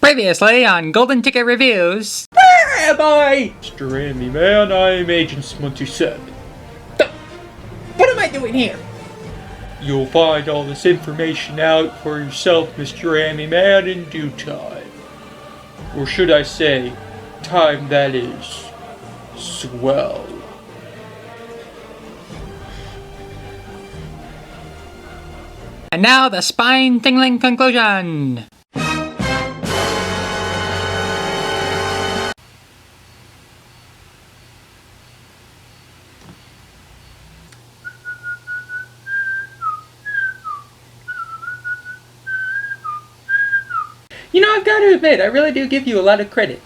Previously on Golden Ticket Reviews. Where am I? Mr. Randy, man, I'm Agent Smunty 7. What am I doing here? You'll find all this information out for yourself, Mr. Randy, man, in due time. Or should I say, time that is swell. And now the spine-tingling conclusion. You know, I've got to admit, I really do give you a lot of credit.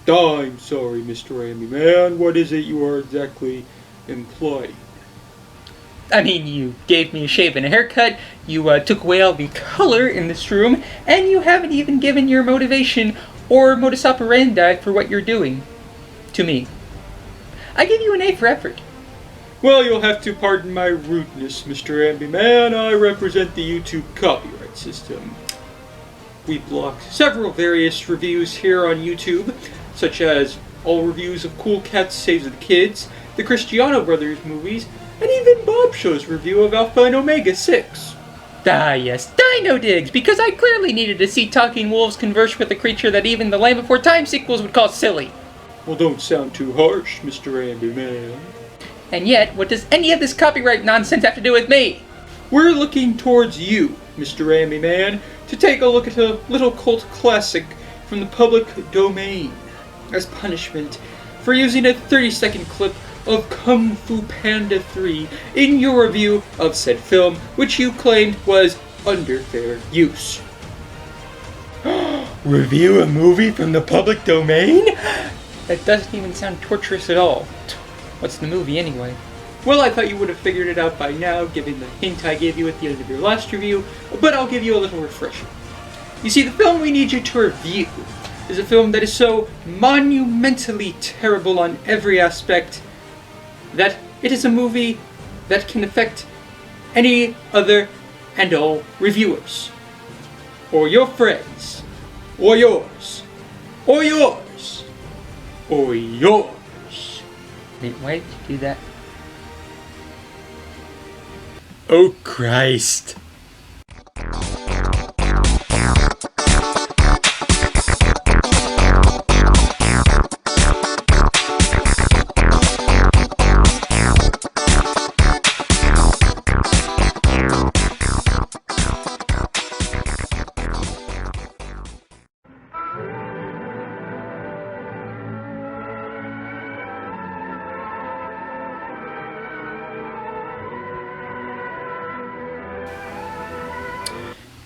I'm sorry, Mr. Randy, man. What is it you are exactly implying? I mean, you gave me a shave and a haircut, you took away all the color in this room, and you haven't even given your motivation or modus operandi for what you're doing to me. I give you an A for effort. Well, you'll have to pardon my rudeness, Mr. Amby Man. I represent the YouTube copyright system. We block several various reviews here on YouTube, such as all reviews of Cool Cats Saves the Kids, the Cristiano Brothers movies, and even Bob Show's review of Alpha and Omega 6. Ah yes, Dino Digs, because I clearly needed to see talking wolves converse with a creature that even the Land Before Time sequels would call silly. Well, don't sound too harsh, Mr. Amby Man. And yet, what does any of this copyright nonsense have to do with me? We're looking towards you, Mr. Amby Man, to take a look at a little cult classic from the public domain as punishment for using a 30-second clip of Kung Fu Panda 3 in your review of said film, which you claimed was under fair use. Review a movie from the public domain? That doesn't even sound torturous at all. What's the movie anyway? Well, I thought you would have figured it out by now, given the hint I gave you at the end of your last review, but I'll give you a little refresher. You see, the film we need you to review is a film that is so monumentally terrible on every aspect that it is a movie that can affect any other and all reviewers. Or your friends. Or yours. Or yours. Or yours. Wait, why did you do that? Oh Christ.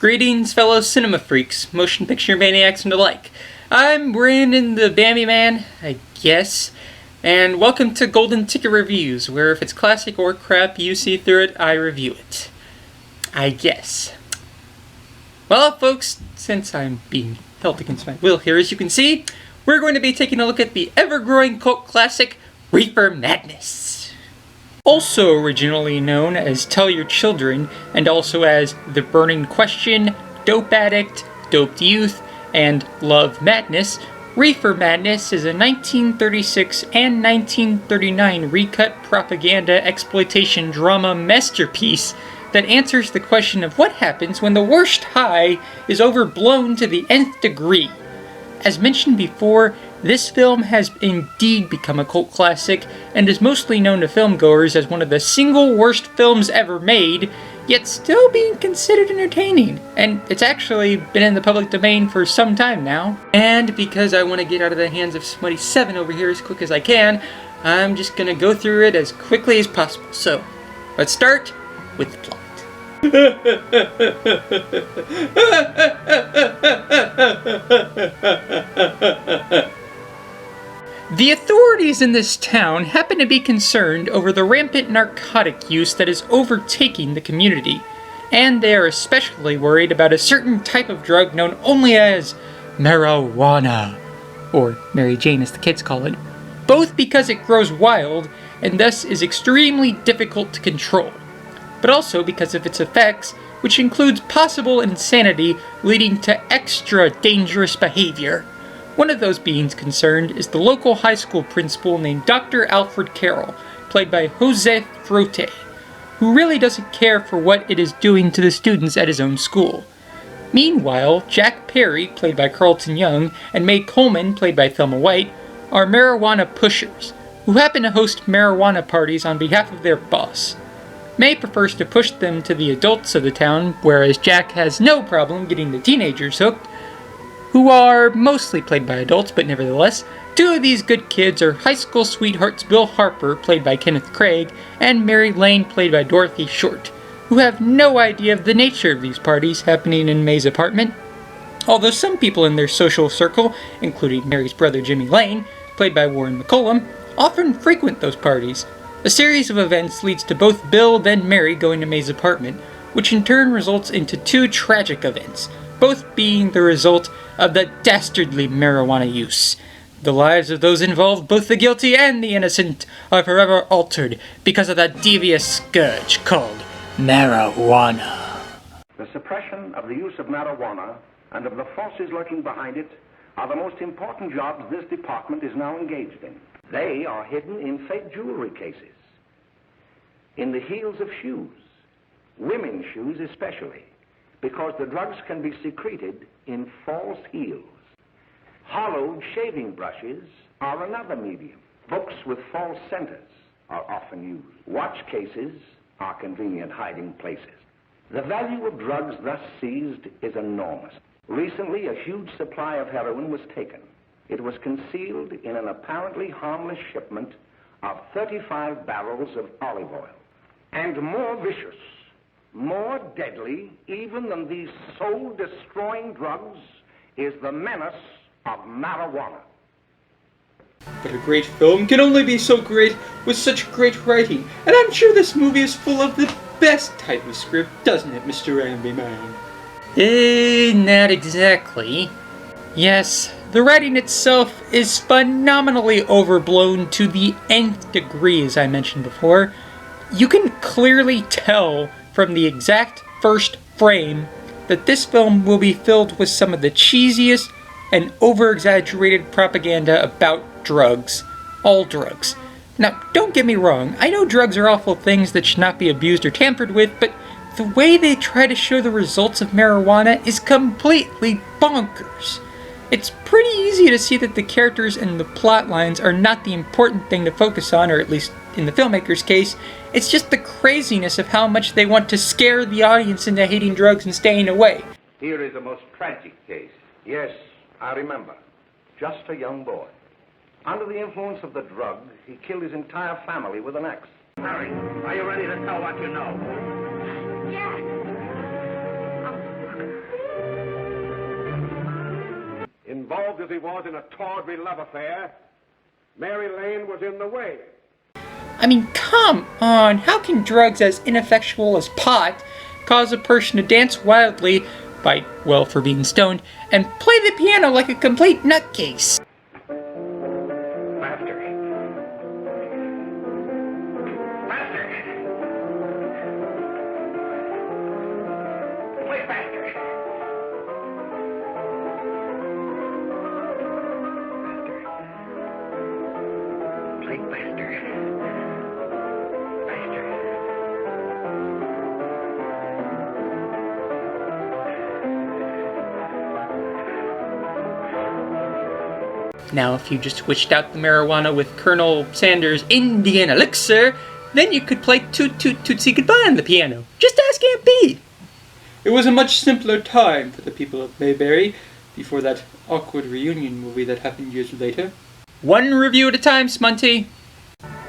Greetings, fellow cinema freaks, motion picture maniacs, and the like. I'm Brandon the Bambi Man, I guess, and welcome to Golden Ticket Reviews, where if it's classic or crap you see through it, I review it. I guess. Well, folks, since I'm being held against my will here, as you can see, we're going to be taking a look at the ever-growing cult classic, Reefer Madness. Also originally known as Tell Your Children, and also as The Burning Question, Dope Addict, Doped Youth, and Love Madness, Reefer Madness is a 1936 and 1939 recut propaganda exploitation drama masterpiece that answers the question of what happens when the worst high is overblown to the nth degree. As mentioned before, this film has indeed become a cult classic and is mostly known to filmgoers as one of the single worst films ever made, yet still being considered entertaining. And it's actually been in the public domain for some time now. And because I want to get out of the hands of Smutty 7 over here as quick as I can, I'm just going to go through it as quickly as possible. So, let's start with the plot. The authorities in this town happen to be concerned over the rampant narcotic use that is overtaking the community, and they are especially worried about a certain type of drug known only as marijuana, or Mary Jane as the kids call it, both because it grows wild and thus is extremely difficult to control, but also because of its effects which includes possible insanity leading to extra dangerous behavior. One of those beings concerned is the local high school principal named Dr. Alfred Carroll, played by Jose Frote, who really doesn't care for what it is doing to the students at his own school. Meanwhile, Jack Perry, played by Carlton Young, and Mae Coleman, played by Thelma White, are marijuana pushers, who happen to host marijuana parties on behalf of their boss. Mae prefers to push them to the adults of the town, whereas Jack has no problem getting the teenagers hooked, who are mostly played by adults, but nevertheless, two of these good kids are high school sweethearts Bill Harper, played by Kenneth Craig, and Mary Lane, played by Dorothy Short, who have no idea of the nature of these parties happening in Mae's apartment, although some people in their social circle, including Mary's brother Jimmy Lane, played by Warren McCollum, often frequent those parties. A series of events leads to both Bill then Mary going to Mae's apartment, which in turn results into two tragic events, both being the result of the dastardly marijuana use. The lives of those involved, both the guilty and the innocent, are forever altered because of that devious scourge called marijuana. The suppression of the use of marijuana and of the forces lurking behind it are the most important jobs this department is now engaged in. They are hidden in fake jewelry cases, in the heels of shoes, women's shoes especially, because the drugs can be secreted in false heels. Hollowed shaving brushes are another medium. Books with false centers are often used. Watch cases are convenient hiding places. The value of drugs thus seized is enormous. Recently, a huge supply of heroin was taken. It was concealed in an apparently harmless shipment of 35 barrels of olive oil. And more vicious, more deadly, even than these soul-destroying drugs, is the menace of marijuana. But a great film can only be so great with such great writing, and I'm sure this movie is full of the best type of script, doesn't it, Mr. Bambi Man? Not exactly. Yes, the writing itself is phenomenally overblown to the nth degree, as I mentioned before. You can clearly tell from the exact first frame that this film will be filled with some of the cheesiest and over-exaggerated propaganda about drugs. All drugs. Now, don't get me wrong, I know drugs are awful things that should not be abused or tampered with, but the way they try to show the results of marijuana is completely bonkers. It's pretty easy to see that the characters and the plot lines are not the important thing to focus on, or at least in the filmmaker's case. It's just the craziness of how much they want to scare the audience into hating drugs and staying away. Here is a most tragic case. Yes, I remember. Just a young boy. Under the influence of the drug, he killed his entire family with an axe. Harry, are you ready to tell what you know? Jack! Involved as he was in a tawdry love affair, Mary Lane was in the way. I mean, come on! How can drugs as ineffectual as pot cause a person to dance wildly, fight well for being stoned, and play the piano like a complete nutcase? Faster. Faster. Play faster. Play faster. Faster. Now, if you just switched out the marijuana with Colonel Sanders' Indian elixir, then you could play Toot Toot Tootsie Goodbye on the piano. Just ask Aunt Bee. It was a much simpler time for the people of Mayberry before that awkward reunion movie that happened years later. One review at a time, Smunty.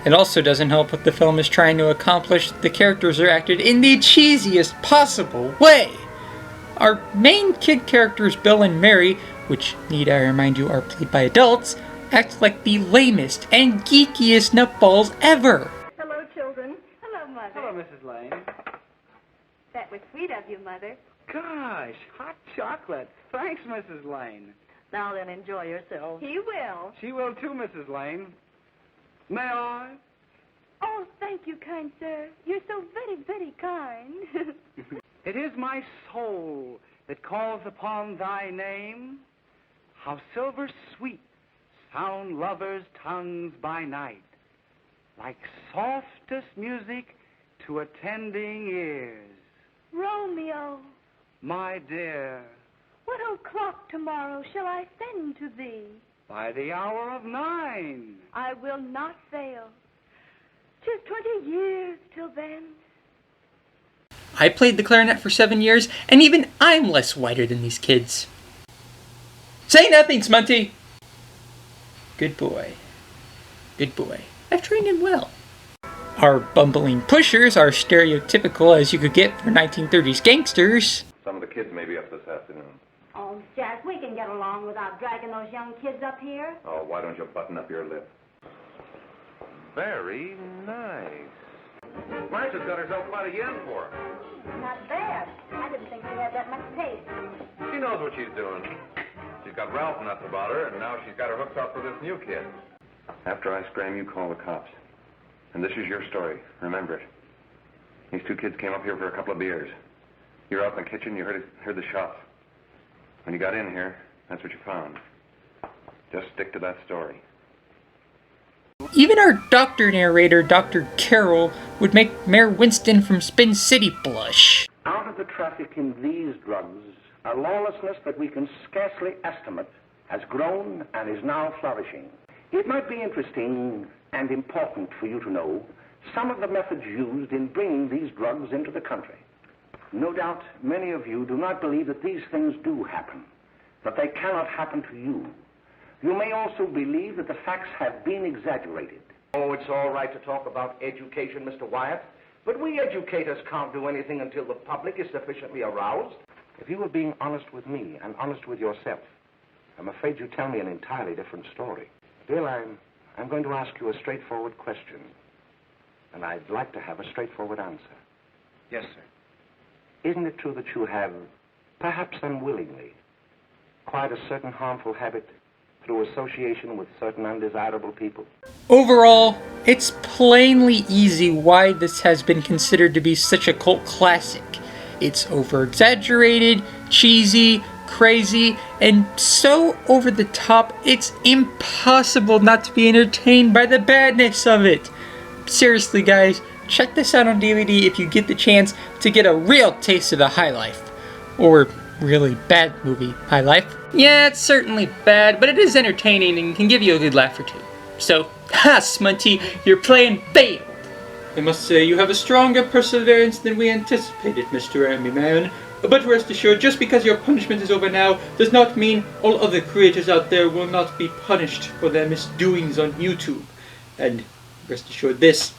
It also doesn't help what the film is trying to accomplish. The characters are acted in the cheesiest possible way. Our main kid characters, Bill and Mary, which, need I remind you, are played by adults, act like the lamest and geekiest nutballs ever. Hello, children. Hello, Mother. Hello, Mrs. Lane. That was sweet of you, Mother. Gosh, hot chocolate. Thanks, Mrs. Lane. Now then, enjoy yourself. He will. She will too, Mrs. Lane. May I? Oh, thank you, kind sir. You're so very, very kind. It is my soul that calls upon thy name. How silver sweet sound lovers' tongues by night, like softest music to attending ears. Romeo, My dear, what o'clock tomorrow shall I send to thee? by the hour of 9. I will not fail. 'Tis 20 years till then. I played the clarinet for 7 years, and even I'm less whiter than these kids. Say nothing, Smunty! Good boy. Good boy. I've trained him well. Our bumbling pushers are stereotypical as you could get for 1930s gangsters. Some of the kids may be up this afternoon. Oh, Jack, we can get along without dragging those young kids up here. Oh, why don't you button up your lip? Very nice. Martha's got herself about a yen for her. Not bad. I didn't think she had that much taste. She knows what she's doing. She's got Ralph nuts about her, and now she's got her hooked up with this new kid. After I scram, you call the cops. And this is your story. Remember it. These two kids came up here for a couple of beers. You were out in the kitchen, you heard the shots. When you got in here, that's what you found. Just stick to that story. Even our doctor narrator, Dr. Carroll, would make Mayor Winston from Spin City blush. Out of the traffic in these drugs, a lawlessness that we can scarcely estimate has grown and is now flourishing. It might be interesting and important for you to know some of the methods used in bringing these drugs into the country. No doubt many of you do not believe that these things do happen, that they cannot happen to you. You may also believe that the facts have been exaggerated. Oh, it's all right to talk about education, Mr. Wyatt, but we educators can't do anything until the public is sufficiently aroused. If you were being honest with me and honest with yourself, I'm afraid you tell me an entirely different story. Bill, I'm going to ask you a straightforward question, and I'd like to have a straightforward answer. Yes, sir. Isn't it true that you have, perhaps unwillingly, acquired a certain harmful habit through association with certain undesirable people? Overall, it's plainly easy why this has been considered to be such a cult classic. It's over-exaggerated, cheesy, crazy, and so over the top, it's impossible not to be entertained by the badness of it. Seriously, guys, check this out on DVD if you get the chance to get a real taste of the high life. Or really bad movie, High Life. Yeah, it's certainly bad, but it is entertaining and can give you a good laugh or two. So, ha, Smunty, you're playing failed. I must say, you have a stronger perseverance than we anticipated, Mr. Army Man. But rest assured, just because your punishment is over now, does not mean all other creators out there will not be punished for their misdoings on YouTube. And rest assured this,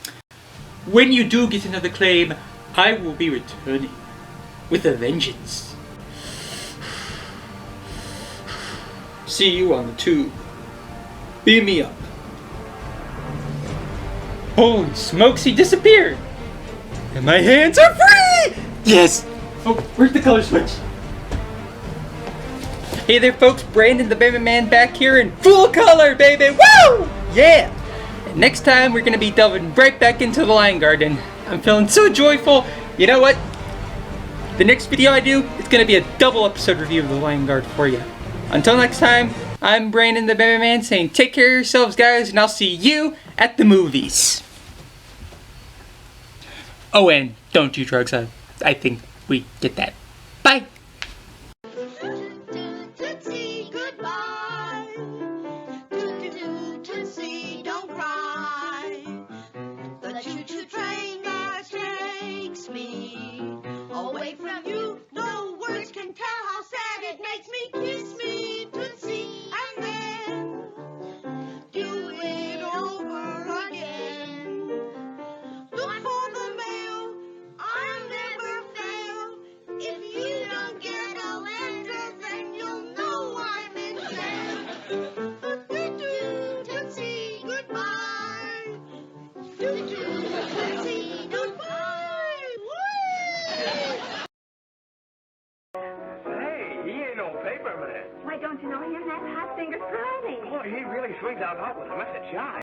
when you do get another claim, I will be returning with a vengeance. See you on the tube. Beam me up. Holy smokes, he disappeared! And my hands are free! Yes! Oh, where's the color switch? Hey there folks, Brandon the Bambi Man back here in full color, baby! Woo! Yeah! And next time we're gonna be delving right back into the Lion Garden. I'm feeling so joyful. You know what? The next video I do is gonna be a double episode review of the Lion Guard for you. Until next time, I'm Brandon the Bambi Man saying take care of yourselves, guys, and I'll see you at the movies. Oh, and don't do drugs. I think we get that. Bye! Tootsie, goodbye. Tootsie, don't cry. The choo-choo train that takes me away from you. No words can tell how sad it makes me. Kiss me, Tootsie, and then do it over again. Look for the mail. I'll never fail. If you don't get a letter, then you'll know I'm in jail. Tootsie, goodbye. Tootsie, goodbye. Whee! Hey, he ain't no paper man. Why, don't you know him? That's Hot Finger Friday. Boy, he really swings out hot with a message shot.